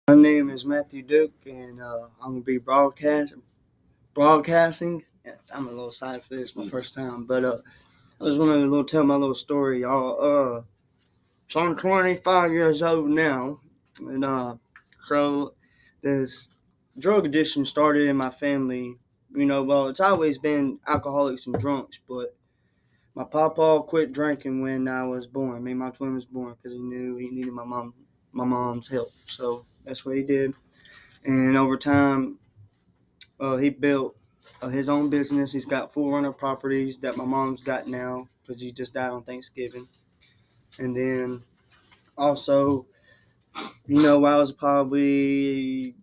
My name is Matthew Duke, and I'm gonna be broadcasting. Yeah, I'm a little excited for this, my first time, but I just want to tell my little story, y'all. So I'm 25 years old now, and so this drug addiction started in my family. It's always been alcoholics and drunks, but my papa quit drinking when I was born. Me and my twin was born because he knew he needed my mom's help. So that's what he did. And over time, he built his own business. He's got 4 rental properties that my mom's got now because he just died on Thanksgiving. And then also, I was probably,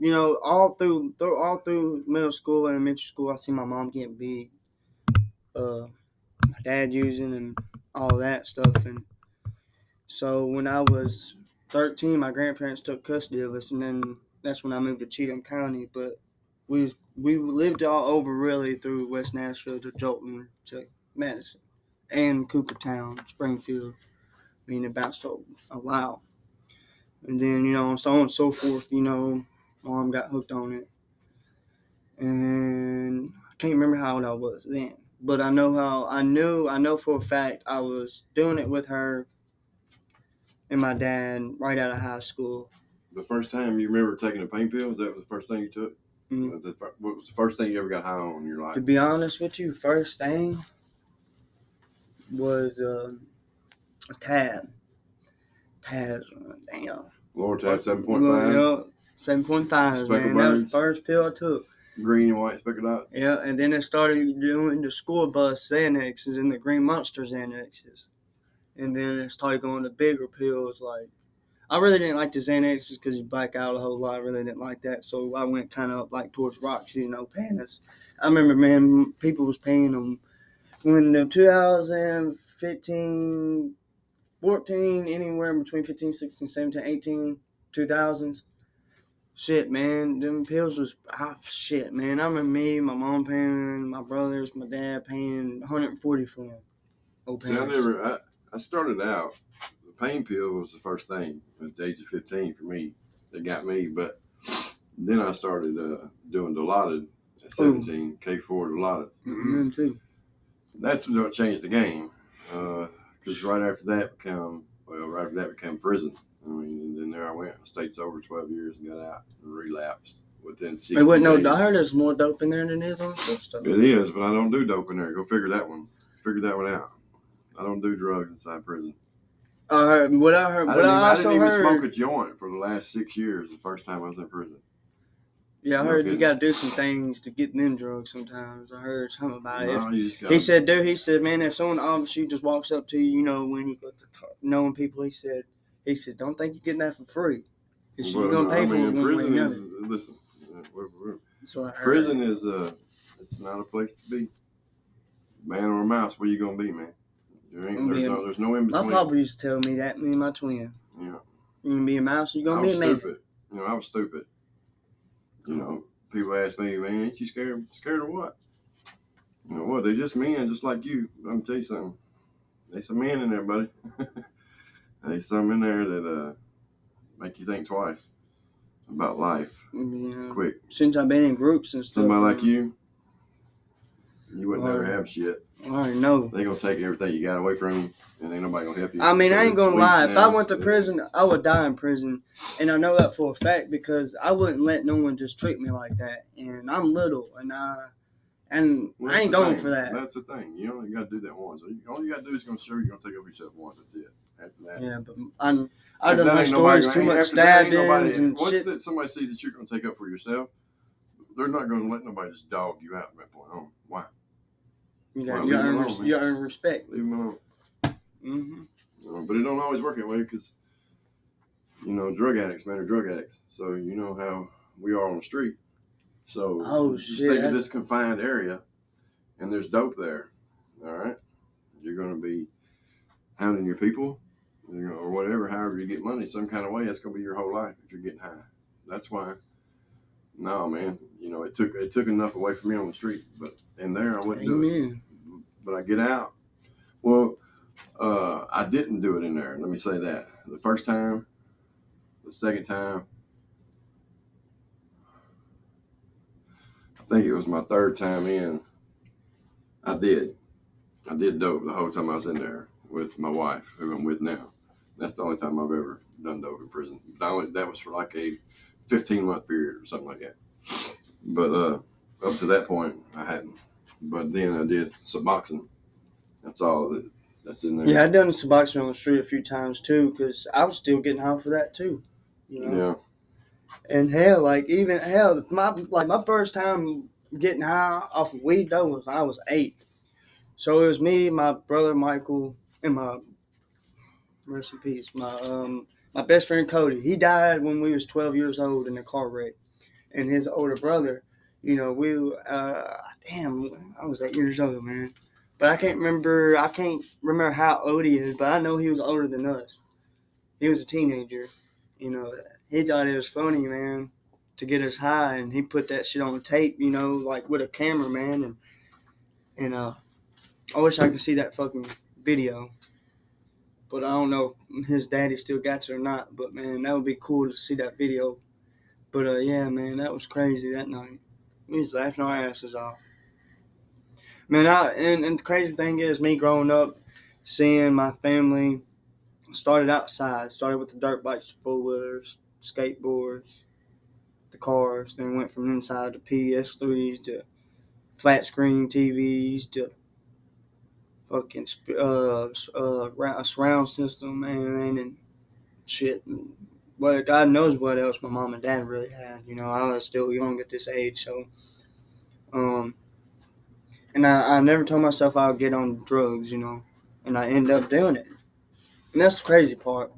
all through middle school and elementary school, I see my mom getting beat, my dad using and all that stuff. And so when I was 13, my grandparents took custody of us, and then that's when I moved to Cheatham County. But we lived all over really through West Nashville to Jolton to Madison and Coopertown, Springfield. It bounced a while. And then, so on and so forth, mom got hooked on it. And I can't remember how old I was then. But I know for a fact I was doing it with her and my dad right out of high school. The first time you remember taking a pain pill, was that the first thing you took? Mm-hmm. What was the first thing you ever got high on in your life? To be honest with you, first thing was a tab. Tabs, damn. Lortab 7.5. 7.5, man. That was the first pill I took. Green and white speckled dots. Yeah, and then I started doing the school bus Xanaxes and the Green Monster Xanaxes. And then I started going to bigger pills. Like, I really didn't like the Xanaxes because you black out a whole lot. I really didn't like that. So I went kind of like towards Roxy's and Opanas. I remember, man, people was paying them when the 2015, 14, anywhere between 15, 16, 17, 18, 2000s. Shit, man, them pills was shit, man. I remember me, my mom paying, my brothers, my dad paying $140 for them. See, I started out, the pain pill was the first thing at the age of 15 for me that got me, but then I started doing Dilaudid at 17, K4 Dilaudid. Mm-hmm. Too. That's what changed the game, because right after that became prison. I mean, and then there I went. I stayed sober 12 years and got out and relapsed within 6 days. I heard there's more dope in there than there is on stuff. It is, but I don't do dope in there. Go figure that one out. I don't do drugs inside prison. I didn't even smoke a joint for the last 6 years. The first time I was in prison. Yeah, I heard you got to do some things to get them drugs sometimes. I heard something about it. He said, man, if someone obviously just walks up to you, when you go to knowing people, he said, don't think you're getting that for free. You're going to pay for it. Prison is, listen, prison is, it's not a place to be. Man or a mouse, where you going to be, man? There's no in between. My papa used to tell me that, me and my twin. Yeah. You're going to be a mouse, you're going to be a man. Stupid. I was stupid. People ask me, man, ain't you scared? Scared of what? What? They're just men, just like you. I'm gonna tell you something. There's some men in there, buddy. There's some in there that make you think twice about life. Quick. Since I've been in groups and stuff. Somebody like you wouldn't never have shit. I already know. They gonna take everything you got away from you, and ain't nobody gonna help you. I mean, I ain't gonna lie. If I went to prison, I would die in prison, and I know that for a fact because I wouldn't let no one just treat me like that. And I'm little, and I ain't going for that. That's the thing. You only got to do that once. All you got to do is you're gonna take over yourself once. That's it. After that. Yeah, but I done my stories too much stabbed-ins and shit. Once that somebody sees that you're gonna take up for yourself, they're not gonna let nobody just dog you out from that point on. Why? You earn respect. Leave them alone. Mm-hmm. But it don't always work that way because, drug addicts, man, are drug addicts. So you know how we are on the street. So just think of this confined area, and there's dope there. All right, you're going to be hounding your people, or whatever. However you get money, some kind of way. That's going to be your whole life if you're getting high. That's why. No, man. It took enough away from me on the street, but in there I wouldn't do it. But I get out. Well, I didn't do it in there. Let me say that. The first time, the second time, think it was my third time in. I did dope the whole time I was in there with my wife, who I'm with now. That's the only time I've ever done dope in prison. That was for like a 15-month period or something like that. But up to that point, I hadn't. But then I did Suboxone. That's all that's in there. Yeah, I done Suboxone on the street a few times too, because I was still getting high for that too. You know? Yeah. And my first time getting high off of weed though was I was 8. So it was me, my brother Michael, and my rest in peace, my best friend Cody. He died when we was 12 years old in a car wreck, and his older brother, you know, I was 8 years old, man. But I can't remember how old he is, but I know he was older than us. He was a teenager, you know. He thought it was funny, man, to get us high, and he put that shit on tape, you know, like with a camera, man, and I wish I could see that fucking video. But I don't know if his daddy still got it or not. But, man, that would be cool to see that video. But, yeah, man, that was crazy that night. We was laughing our asses off. Man, and the crazy thing is, me growing up, seeing my family started outside. Started with the dirt bikes, 4-wheelers, skateboards, the cars. Then went from inside to PS3s to flat screen TVs to fucking surround system, man, and shit. But God knows what else my mom and dad really had. You know, I was still young at this age, so and I never told myself I would get on drugs, you know, and I ended up doing it. And that's the crazy part,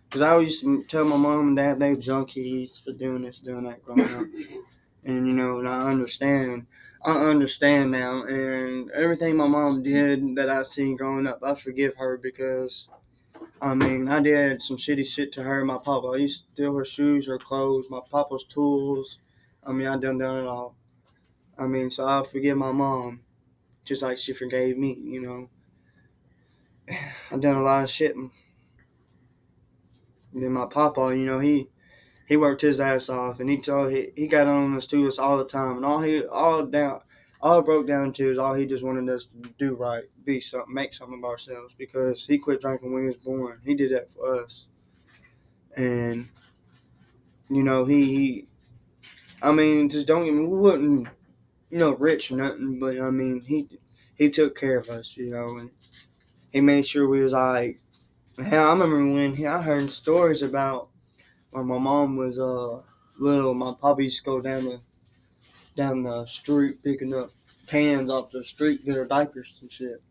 because I used to tell my mom and dad they were junkies for doing this, doing that growing up, and you know, and I understand now, and everything my mom did that I've seen growing up, I forgive her because, I mean, I did some shitty shit to her and my papa. I used to steal her shoes, her clothes, my papa's tools. I mean, I done it all. I mean, so I forgive my mom just like she forgave me, you know. I done a lot of shit. And then my papa, you know, he worked his ass off, and he got on us to us all the time, and all it broke down to is all he just wanted us to do right, be something, make something of ourselves, because he quit drinking when he was born. He did that for us, and you know I mean, just don't get me. We wasn't, you know, rich or nothing, but I mean, he took care of us, you know, and he made sure we was all right. Hell, I remember when I heard stories about when my mom was little. My papa used to go down the street picking up cans off the street, get her diapers and shit.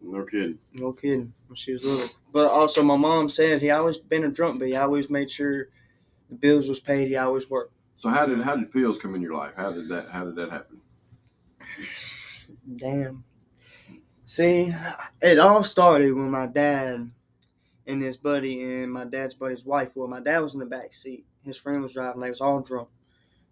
No kidding. When she was little. But also, my mom said he always been a drunk, but he always made sure the bills was paid. He always worked. So how did pills come in your life? How did that happen? Damn. See, it all started when my dad and his buddy and my dad's buddy's wife. Well, my dad was in the back seat. His friend was driving. They was all drunk.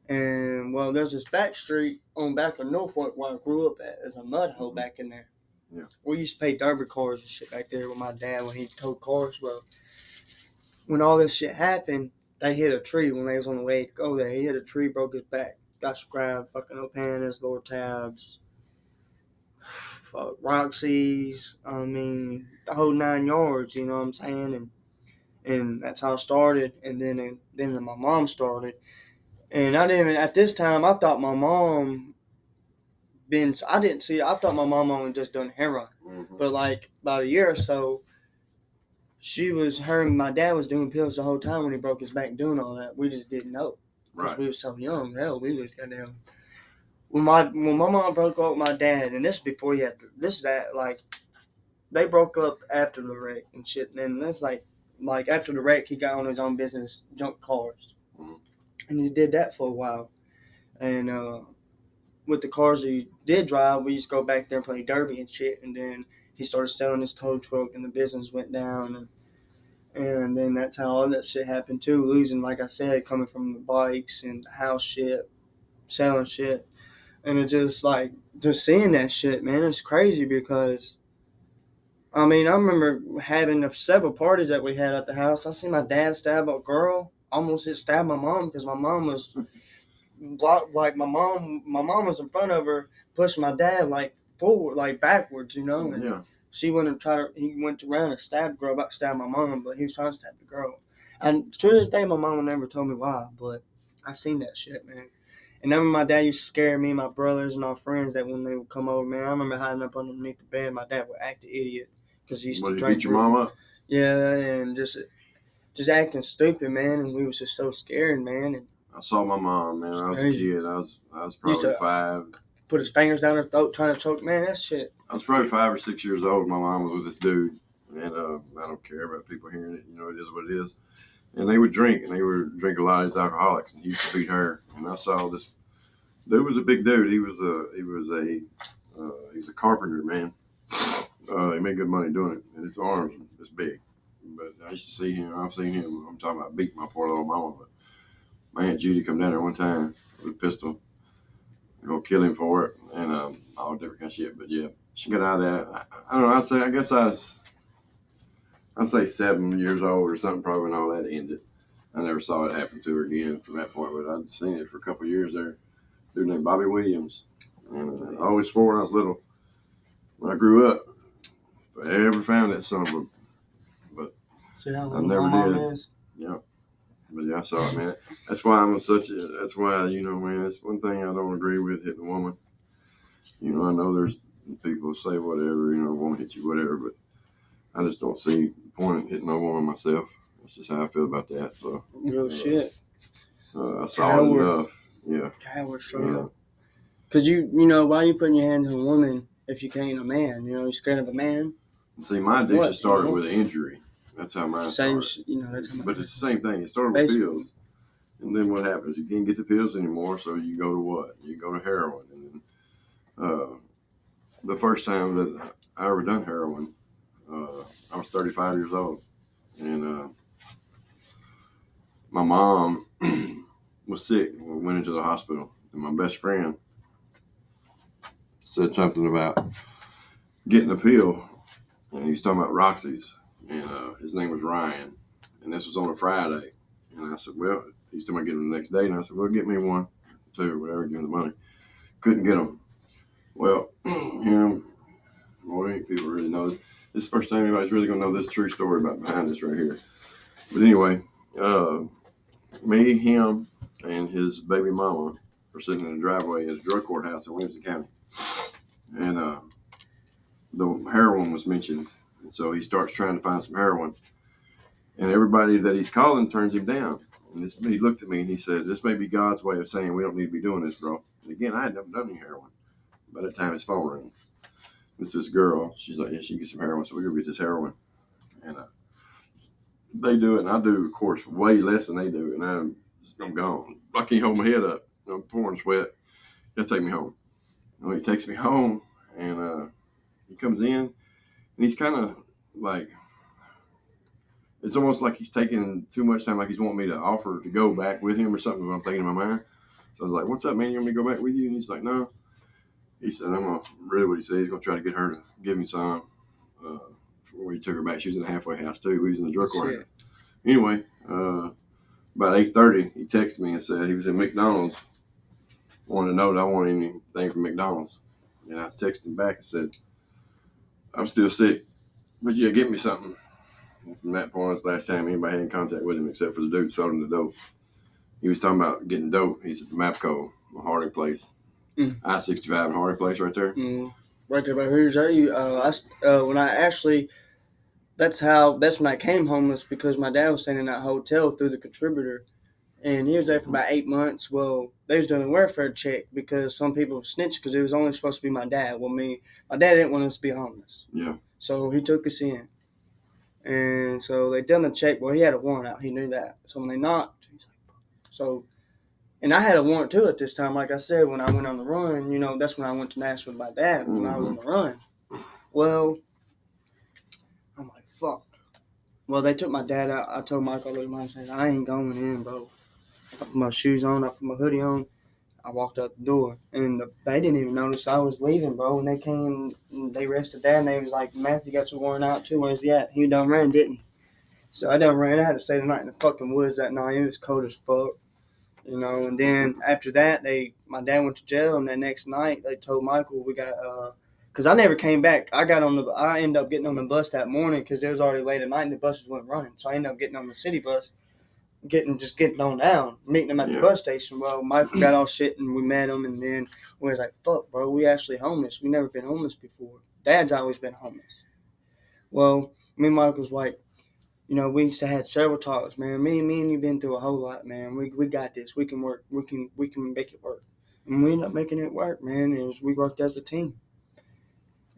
And, well, there's this back street on back of Norfolk where I grew up at. There's a mud hole back in there. Yeah. We used to pay derby cars and shit back there with my dad when he towed cars. Well, when all this shit happened, they hit a tree when they was on the way to go there. He hit a tree, broke his back, got scrapped, fucking no panties, lower tabs, Roxy's, I mean, the whole 9 yards, you know what I'm saying? And that's how it started. And then my mom started. And at this time, I thought my mom I thought my mom only just done heroin. Mm-hmm. But like about a year or so, her and my dad was doing pills the whole time when he broke his back doing all that. We just didn't know. Because we were so young. Hell, we was goddamn. When my mom broke up with my dad, and this before he had they broke up after the wreck and shit. And that's like after the wreck, he got on his own business, junk cars. Mm-hmm. And he did that for a while. And with the cars he did drive, we used to go back there and play derby and shit. And then he started selling his tow truck, and the business went down. And then that's how all that shit happened too. Losing, like I said, coming from the bikes and the house shit, selling shit. And it's just seeing that shit, man, it's crazy because, I mean, I remember having several parties that we had at the house. I seen my dad stab a girl, almost hit stab my mom because my mom was like my mom was in front of her, pushing my dad like forward, like backwards, and Yeah. he went around and stabbed the girl, about to stab my mom, but he was trying to stab the girl. And to this day, my mom never told me why, but I seen that shit, man. And then my dad used to scare me and my brothers and our friends that when they would come over, man, I remember hiding up underneath the bed. My dad would act an idiot because he used to drink. Beat your mom up? Yeah, and just acting stupid, man. And we was just so scared, man. And I saw my mom, man. I was a kid. I was probably 5. Put his fingers down her throat trying to choke. Man, that shit. I was probably 5 or 6 years old. My mom was with this dude. And I don't care about people hearing it. It is what it is. And they would drink, and they would drink a lot of these alcoholics, and he used to beat her. And I saw this dude was a big dude. He was a carpenter, man. He made good money doing it, and his arms were this big. But I used to see him. I've seen him. I'm talking about beating my poor little mama. But my Aunt Judy come down there one time with a pistol. They're gonna kill him for it, and all different kind of shit. But yeah, she got out of that. I don't know. I guess I'd say 7 years old or something, probably when all that ended. I never saw it happen to her again from that point, but I'd seen it for a couple of years there. Dude named Bobby Williams. And I always swore when I was little, when I grew up, if I ever found that son of a, but I never did. Yeah. But yeah, I saw it, man. That's why that's why, man, that's one thing I don't agree with, hitting a woman. I know there's people who say whatever, a woman hits you, whatever, but I just don't see the point in hitting a woman myself. That's just how I feel about that. So, real shit. I saw it enough. Yeah. Coward, straight up. Because why are you putting your hands on a woman if you can't a man? You're scared of a man? See, my addiction started with an injury. That's how mine started. But it's the same thing. It started with pills. And then what happens? You can't get the pills anymore, so you go to what? You go to heroin. And then, the first time that I ever done heroin, I was 35 years old. And my mom was sick. We went into the hospital. And my best friend said something about getting a pill. And he was talking about Roxy's. And his name was Ryan. And this was on a Friday. And I said, well, he's still going to get them the next day. And I said, well, get me 1, 2, whatever, give him the money. Couldn't get them. Well, more than people really know. This is the first time anybody's really going to know this true story about behind this right here. But anyway, me, him, and his baby mama were sitting in the driveway at the drug courthouse in Williamson County. And the heroin was mentioned. And so he starts trying to find some heroin. And everybody that he's calling turns him down. And he looked at me and he said, this may be God's way of saying we don't need to be doing this, bro. And again, I had never done any heroin. By the time his phone rings, it's this girl. She's like, yeah, she can get some heroin. So we're going to get this heroin. And they do it. And I do, of course, way less than they do. And I'm gone. I can't hold my head up. I'm pouring sweat. He'll take me home. And he takes me home and he comes in and he's kind of like, it's almost like he's taking too much time, like he's wanting me to offer to go back with him or something. I'm thinking in my mind. So I was like, what's up, man? You want me to go back with you? And he's like, no. He said, really what he said, he's going to try to get her to give me some. Before he took her back, she was in the halfway house too. He was in the drug court house. Anyway, about 8:30, he texted me and said he was in McDonald's. Wanted to know that I wanted anything from McDonald's. And I texted him back and said, I'm still sick, but yeah, get me something. And from that point, it's the last time anybody had in contact with him except for the dude selling the dope. He was talking about getting dope. He's at the MAPCO, Harding Place. I-65 in Harding Place right there. Right there by Hooters. That's when I came homeless because my dad was staying in that hotel through the contributor. And he was there for about 8 months. Well, they was doing a welfare check because some people snitched because it was only supposed to be my dad. Well, my dad didn't want us to be homeless. Yeah. So he took us in. And so they done the check. Well, he had a warrant out. He knew that. So when they knocked, he's like, so, and I had a warrant too at this time. Like I said, when I went on the run, that's when I went to Nashville with my dad when I was on the run. Well, I'm like, fuck. Well, they took my dad out. I told Michael, look at my said, I ain't going in, bro. I put my shoes on. I put my hoodie on. I walked out the door. And they didn't even notice I was leaving, bro. When they came, they arrested Dad, and they was like, Matthew got your warrant out too. Where's he at? He done ran, didn't he? So I done ran. I had to stay the night in the fucking woods that night. It was cold as fuck. You know, and then after that, my dad went to jail, and that next night they told Michael we got because I never came back. I ended up getting on the bus that morning because it was already late at night and the buses weren't running. So I ended up getting on the city bus, getting on down, meeting him at the bus station. Well, Michael got all shit and we met him, and then we was like, "Fuck, bro, we actually homeless. We never been homeless before. Dad's always been homeless." Well, me and Michael was like, you know, we used to had several talks, man. Me and you been through a whole lot, man. We got this. We can work. We can make it work. And we ended up making it work, man. We worked as a team.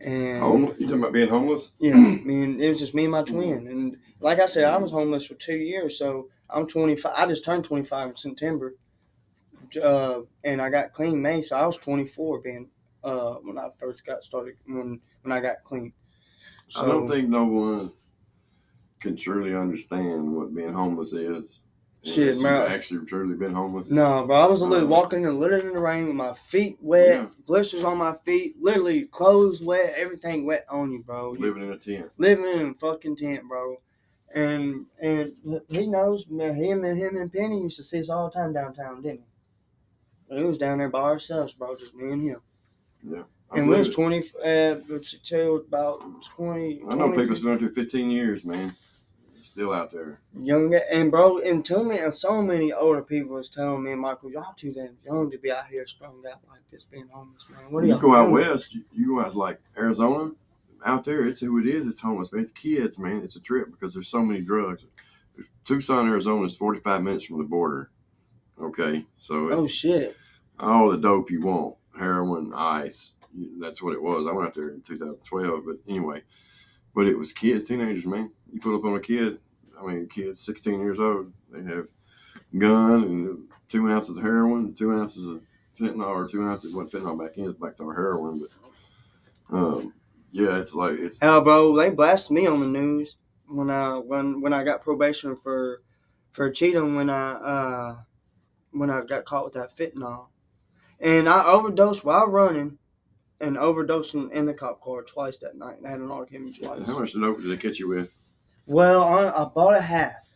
And you talking about being homeless? Yeah, I mean, it was just me and my twin. And like I said, I was homeless for 2 years. So I'm 25. I just turned 25 in September. And I got clean May, so I was 24 when I first got started, when I got clean. So, I don't think no one can truly understand what being homeless is. Shit, man. You've actually truly been homeless? No, bro. I was literally walking and literally in the rain with my feet wet, blisters on my feet, literally clothes wet, everything wet on you, bro. Living in a tent. Living in a fucking tent, bro. And he knows, man, him and Penny used to see us all the time downtown, didn't he? We was down there by ourselves, bro, just me and him. Yeah. And we was 20, till about 20. I know people still after 15 years, man. Still out there. Young, and bro, and to me, and so many older people was telling me, Michael, y'all too damn young to be out here strung out like this, being homeless, man. What do you go out west, you go out like Arizona, out there, it's who it is, it's homeless, man. It's kids, man. It's a trip because there's so many drugs. Tucson, Arizona is 45 minutes from the border. Okay, so it's shit, all the dope you want, heroin, ice. That's what it was. I went out there in 2012, but anyway. But it was kids, teenagers, man. You put up on a kid, kids 16 years old, they have gun and 2 ounces of heroin, 2 ounces of fentanyl, or 2 ounces, what fentanyl back in, it's back to our heroin. But, yeah, it's like, it's. Hell, bro, they blasted me on the news when I got probation for cheating when I got caught with that fentanyl. And I overdosed while running. And overdosing in the cop car twice that night. I had an argument twice. How much dope did they catch you with? Well, I bought a half.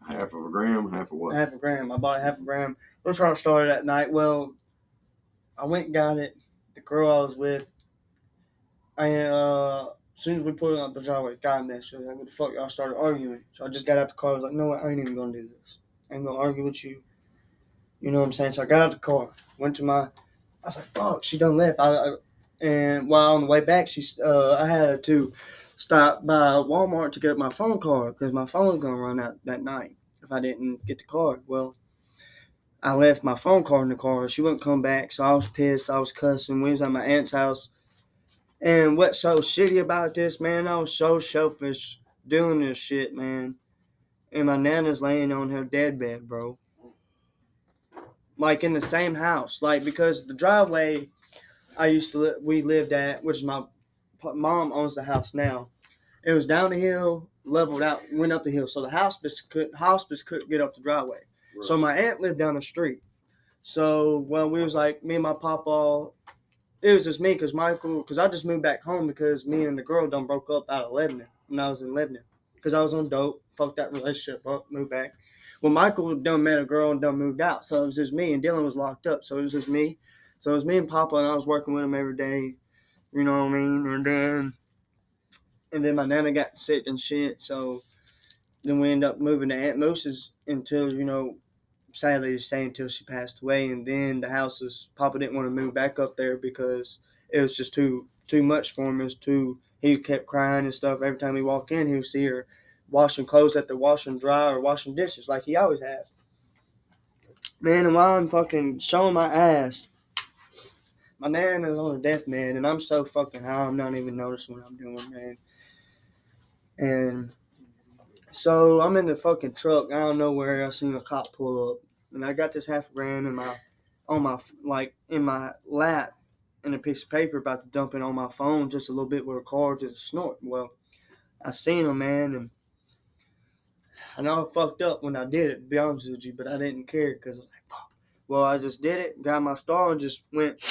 Half of a gram? Half of what? Half a gram. I bought a half a gram. That's how it started that night. Well, I went and got it. The girl I was with, as soon as we put it up the driveway, God messed with like, what the fuck, y'all started arguing. So I just got out the car. I was like, no, I ain't even going to do this. I ain't going to argue with you. You know what I'm saying? So I got out the car. Went to I was like, fuck, she done left. And while on the way back, I had to stop by Walmart to get my phone card because my phone was going to run out that night if I didn't get the card. Well, I left my phone card in the car. She wouldn't come back, so I was pissed. I was cussing. We was at my aunt's house. And what's so shitty about this, man, I was so selfish doing this shit, man. And my nana's laying on her deathbed, bro. Like in the same house. Like because the driveway we lived at, which is my mom owns the house now. It was down the hill, leveled out, went up the hill. So the hospice couldn't get up the driveway. Right. So my aunt lived down the street. So, we was like, me and my papa, it was just me because I just moved back home because me and the girl done broke up out of Lebanon when I was in Lebanon. Because I was on dope, fucked that relationship up, moved back. Well, Michael done met a girl and done moved out. So it was just me, and Dylan was locked up. So it was just me. So it was me and Papa, and I was working with him every day. You know what I mean? And then my nana got sick and shit. So then we ended up moving to Aunt Moose's until, sadly to say, until she passed away. And then Papa didn't want to move back up there because it was just too much for him. He kept crying and stuff. Every time he walked in, he would see her washing clothes at the wash and dry or washing dishes like he always has. Man, and while I'm fucking showing my ass, my nana is on her deathbed, and I'm so fucking high, I'm not even noticing what I'm doing, man. And so I'm in the fucking truck. Out of nowhere, I seen a cop pull up, and I got this half gram in my lap, and a piece of paper about to dump it on my phone, just a little bit with a card, just a snort. Well, I seen him, man, and I know I fucked up when I did it, to be honest with you, but I didn't care because I was like, fuck. Well, I just did it, got my star, and just went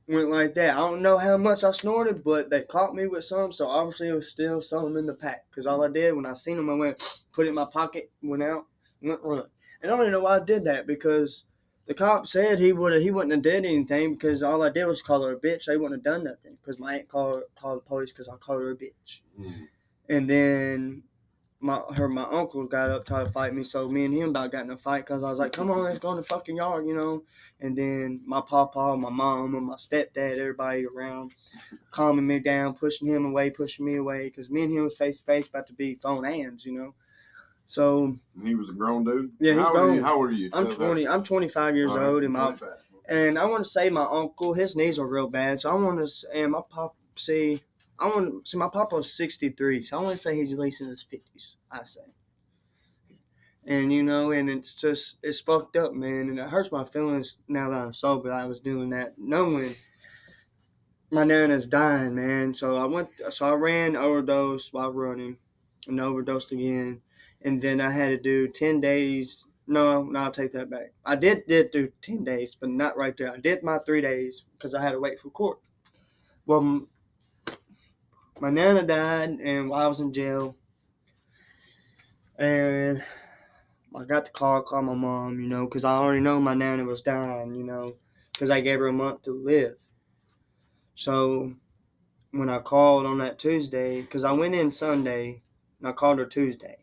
like that. I don't know how much I snorted, but they caught me with some, so obviously it was still something in the pack. Because all I did when I seen them, I went, put it in my pocket, went out, went run. And I don't even know why I did that because the cop said he wouldn't have did anything because all I did was call her a bitch. They wouldn't have done nothing because my aunt called the police because I called her a bitch. Mm. And then my uncle got up trying to fight me, so me and him about got in a fight because I was like, come on, let's go in the fucking yard, you know. And then my papa, my mom, and my stepdad, everybody around, calming me down, pushing him away, pushing me away because me and him was face to face about to be throwing hands, you know. So he was a grown dude. Yeah, he's grown. How old are you? I'm 20. I'm 25 years old, and I want to say my uncle, his knees are real bad, so I want to. And my pop, my papa was 63, so I want to say he's at least in his 50s. I say. And you know, and it's fucked up, man, and it hurts my feelings now that I'm sober. I was doing that, knowing my nana's dying, man. So I ran, overdosed while running, and overdosed again. And then I had to do 10 days. No, I'll take that back. I did do 10 days, but not right there. I did my 3 days because I had to wait for court. Well, my nana died, and while I was in jail, and I got the call my mom, you know, because I already know my nana was dying, you know, because I gave her a month to live. So when I called on that Tuesday, because I went in Sunday, and I called her Tuesday.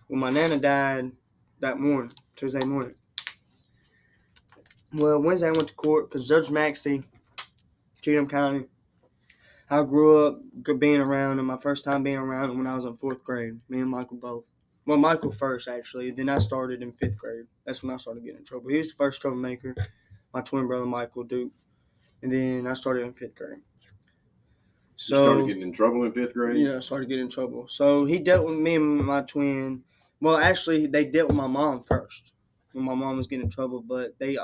Well, my nana died that morning, Tuesday morning. Well, Wednesday I went to court because Judge Maxey, Cheatham County, I grew up being around him, my first time being around him when I was in 4th grade, me and Michael both. Well, Michael first, actually. Then I started in 5th grade. That's when I started getting in trouble. He was the first troublemaker, my twin brother, Michael Duke. And then I started in 5th grade. So, you started getting in trouble in 5th grade? Yeah, I started getting in trouble. So he dealt with me and my twin. Well, actually, they dealt with my mom first when my mom was getting in trouble. But they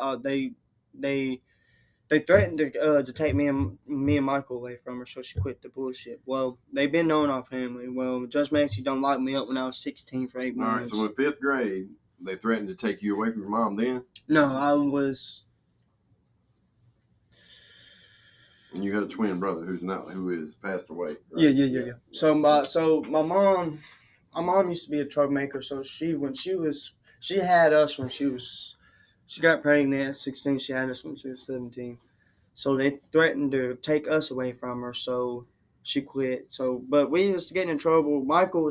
threatened to take me and Michael away from her, so she quit the bullshit. Well, they've been knowing our family. Well, Judge Maxey done locked me up when I was 16 for 8 months. All right, so in 5th grade, they threatened to take you away from your mom then? No, I was. And you had a twin brother who is passed away. Right? Yeah. So my mom used to be a troublemaker. So she had us when she got pregnant at 16. She had us when she was 17. So they threatened to take us away from her. So she quit. So, but we was getting in trouble. Michael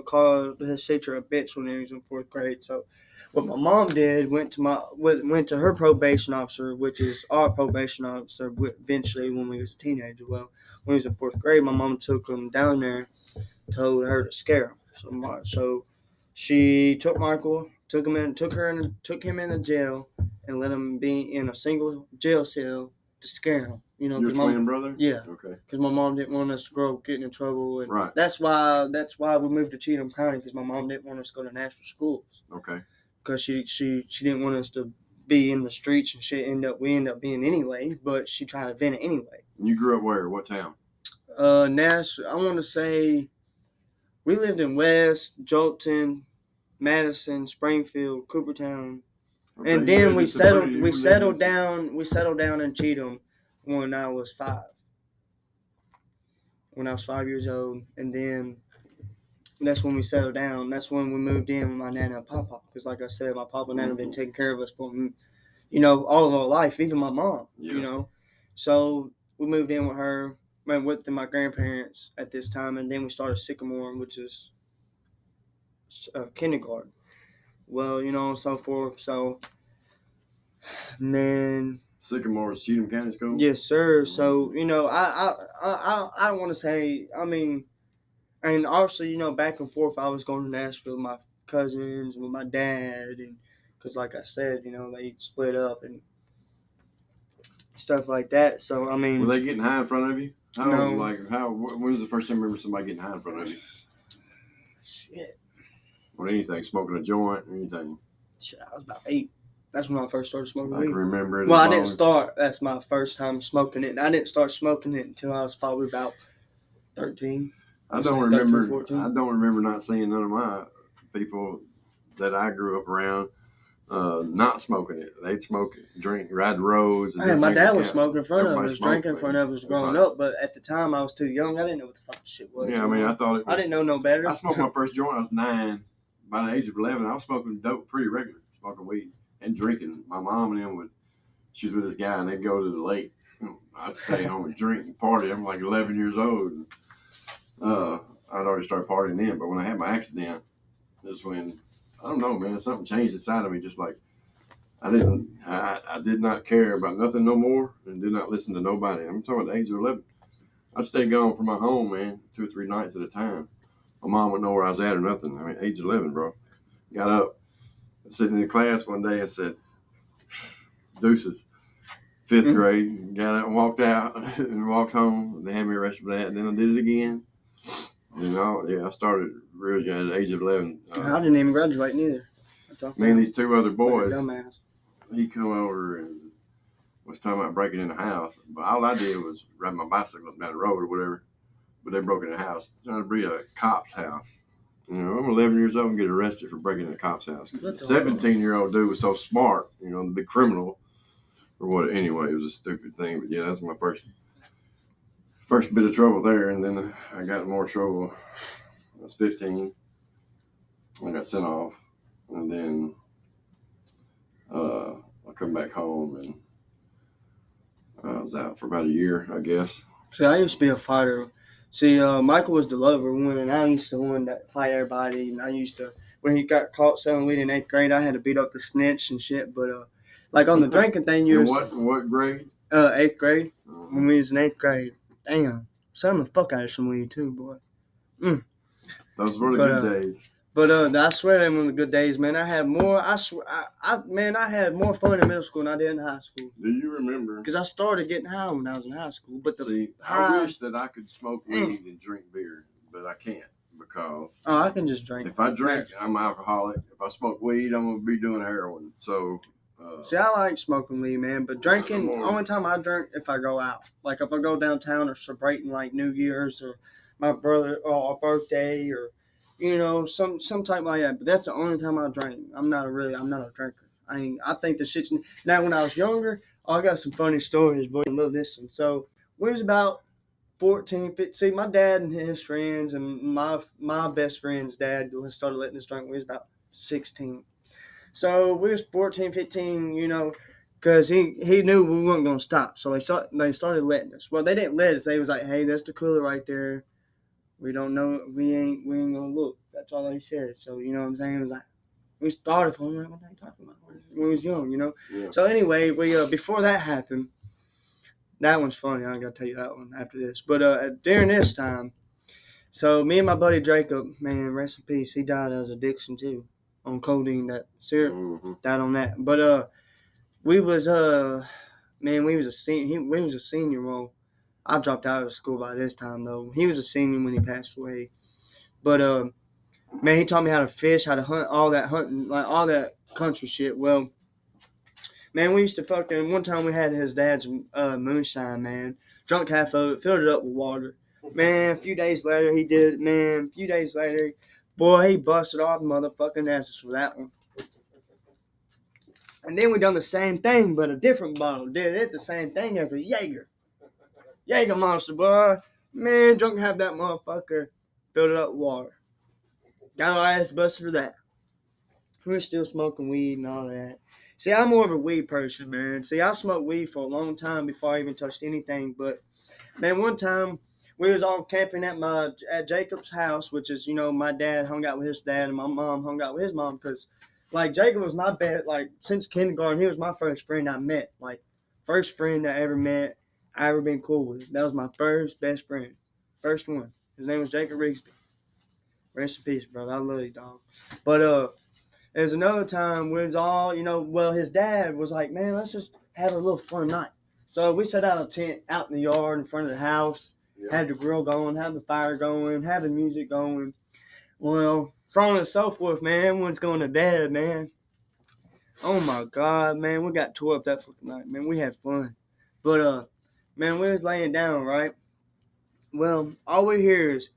called his teacher a bitch when he was in 4th grade. So what my mom did went to her probation officer, which is our probation officer. Eventually, when we was a teenager, when we was in 4th grade, my mom took him down there, told her to scare him. So she took Michael, took him in the jail, and let him be in a single jail cell to scare him. You know, your twin brother? Yeah. Okay. Because my mom didn't want us to grow up getting in trouble, and right. That's why we moved to Cheatham County, because my mom didn't want us to go to Nashville schools. Okay. Because she didn't want us to be in the streets and shit. We end up being anyway, but she tried to vent it anyway. You grew up where? What town? Nashville. I want to say we lived in West, Jolton, Madison, Springfield, Coopertown. Okay, and then we settled down in Cheatham when I was 5. When I was 5 years old, and then that's when we settled down. That's when we moved in with my nana and papa. Because, like I said, my papa and nana have been taking care of us for, all of our life, even my mom. Yeah. So we moved in with her, went with my grandparents at this time, and then we started Sycamore, which is kindergarten. Well, and so forth. So, man. Sycamore is Cheatham County School? Yes, sir. So, I don't want to say, and obviously, back and forth, I was going to Nashville with my cousins, with my dad, and because, like I said, they split up and stuff like that. So, were they getting high in front of you? No. When was the first time you remember somebody getting high in front of you? Shit. Or anything, smoking a joint or anything? Shit, I was about 8. That's when I first started smoking weed. I can remember it. Well, I didn't start. That's my first time smoking it. And I didn't start smoking it until I was probably about 13. I don't remember not seeing none of my people that I grew up around not smoking it. They'd smoke it, drink, ride the roads. Hey, my dad was smoking in front of us, drinking in front of us growing up. But at the time, I was too young. I didn't know what the fuck shit was. Yeah, I thought I didn't know no better. I smoked my first joint when I was 9. by the age of 11, I was smoking dope pretty regular, smoking weed and drinking. My mom and them she was with this guy, and they'd go to the lake. I'd stay home and drink and party. I'm like 11 years old. And, I'd already started partying then, but when I had my accident, that's when, I don't know, man, something changed inside of me. Just like I did not care about nothing no more, and did not listen to nobody. I'm talking about the age of 11. I stayed gone from my home, man, 2 or 3 nights at a time. My mom wouldn't know where I was at or nothing. I mean, age 11, bro. Got up, sitting in class one day and said, deuces. 5th grade, got up and walked out and walked home. They had me arrested for that, and then I did it again. I started really at the age of 11. I didn't even graduate neither. Me and these 2 other boys, he come over and was talking about breaking in the house. But all I did was ride my bicycle down the road or whatever. But they broke in the house, trying to break a cop's house. I'm 11 years old and get arrested for breaking in a cop's house. The 17-year-old dude was so smart, the big criminal. Or what? Anyway, it was a stupid thing. But yeah, that's my first bit of trouble there. And then I got in more trouble. I was 15. I got sent off. And then I come back home and I was out for about a year, I guess. See, I used to be a fighter. See, Michael was the lover one, and I used to one that fight everybody. And I used to, when he got caught selling weed in 8th grade, I had to beat up the snitch and shit. But like on the drinking thing, what grade? 8th grade. When we was in 8th grade. Damn, selling the fuck out of some weed too, boy. Those were the good days. But I swear they were the good days, man. I had more. I had more fun in middle school than I did in high school. Do you remember? Because I started getting high when I was in high school. But I wish that I could smoke weed and drink beer, but I can't because. Oh, I can just drink. If I drink, I'm an alcoholic. If I smoke weed, I'm gonna be doing heroin. So. See, I like smoking weed, man. But drinking, only time I drink if I go out. Like if I go downtown or celebrating like New Year's or my brother or a birthday or. Some type like that. But that's the only time I drink. I'm not a drinker. I think the shit's... Now, when I was younger, I got some funny stories, boy. I love this one. So, we was about 14, 15. See, my dad and his friends and my best friend's dad started letting us drink. We was about 16. So, we was 14, 15, because he knew we weren't going to stop. So, they started letting us. Well, they didn't let us. They was like, hey, that's the cooler right there. We don't know. We ain't gonna look. That's all they said. So you know what I'm saying? It was like we started from like, what are you talking about? When we was young, Yeah. So anyway, we before that happened, that one's funny. I gotta tell you that one after this. But during this time, so me and my buddy Jacob, man, rest in peace. He died of addiction too, on codeine. That syrup died on that. But we was we was a senior. Well, I dropped out of school by this time, though. He was a senior when he passed away. But, man, he taught me how to fish, how to hunt, all that hunting, like all that country shit. Well, man, we used to one time we had his dad's moonshine, man. Drunk half of it, filled it up with water. Man, a few days later, boy, he busted off motherfucking asses for that one. And then we done the same thing, but a different bottle. Did it the same thing as a Jaeger. Jaeger monster, boy. Man, drunk have that motherfucker. Filled it up with water. Got our ass busted for that. We're still smoking weed and all that. See, I'm more of a weed person, man. See, I smoked weed for a long time before I even touched anything. But, man, one time we was all camping at Jacob's house, which is, my dad hung out with his dad and my mom hung out with his mom. Because, like, Jacob was my best, like, since kindergarten, he was my first friend I met. Like, first friend I ever met. I ever been cool with. That was my first best friend. First one. His name was Jacob Rigsby. Rest in peace, brother. I love you, dog. But there's another time where it's all, his dad was like, man, let's just have a little fun night. So we set out a tent out in the yard in front of the house, had the grill going, had the fire going, had the music going. Well, so on and so forth, man. Everyone's going to bed, man. Oh, my God, man. We got tore up that fucking night, man. We had fun. But, man, we was laying down, right? Well, all we hear is,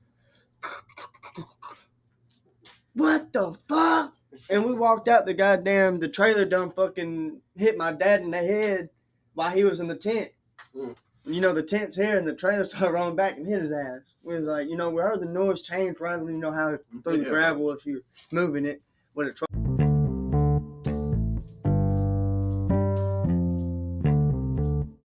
what the fuck? And we walked out, the trailer done fucking hit my dad in the head while he was in the tent. You know, the tent's here and the trailer started rolling back and hit his ass. We was like, you know, we heard the noise change rather than, you know, how through the gravel if you're moving it with a truck.